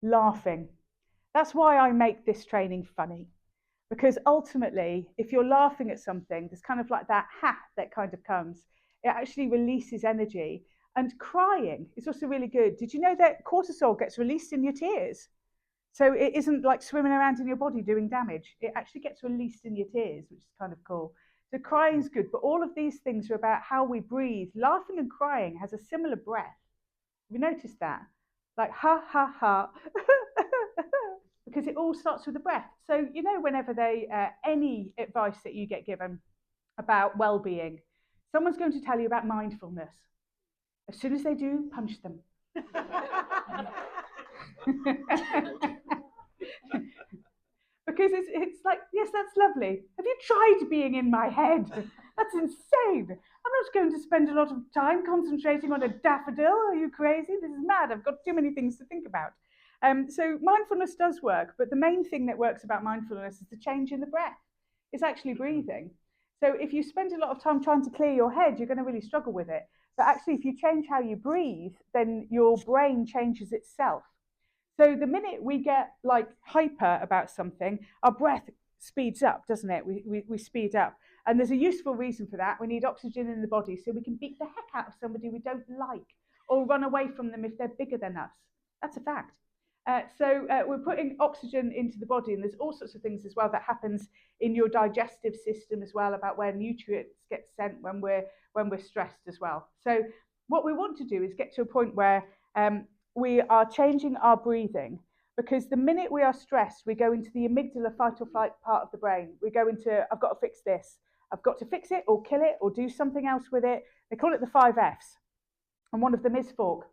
laughing. That's why I make this training funny. Because ultimately, if you're laughing at something, there's kind of like that ha that kind of comes. It actually releases energy. And crying is also really good. Did you know that cortisol gets released in your tears? So it isn't like swimming around in your body doing damage. It actually gets released in your tears, which is kind of cool. So crying is good, but all of these things are about how we breathe. Laughing and crying has a similar breath. Have you noticed that? Like ha ha ha, because it all starts with the breath. So whenever any advice that you get given about well-being, someone's going to tell you about mindfulness. As soon as they do, punch them. Because it's like, yes, that's lovely. Have you tried being in my head? That's insane. I'm not going to spend a lot of time concentrating on a daffodil. Are you crazy? This is mad. I've got too many things to think about. So mindfulness does work, but the main thing that works about mindfulness is the change in the breath. It's actually breathing. So if you spend a lot of time trying to clear your head, you're going to really struggle with it. But actually, if you change how you breathe, then your brain changes itself. So the minute we get like hyper about something, our breath speeds up, doesn't it? We speed up. And there's a useful reason for that. We need oxygen in the body so we can beat the heck out of somebody we don't like or run away from them if they're bigger than us. That's a fact. So we're putting oxygen into the body, and there's all sorts of things as well that happens in your digestive system as well, about where nutrients get sent when we're stressed as well. So what we want to do is get to a point where we are changing our breathing, because the minute we are stressed, we go into the amygdala fight or flight part of the brain. We go into, I've got to fix this. I've got to fix it or kill it or do something else with it. They call it the 5 Fs. And one of them is fork,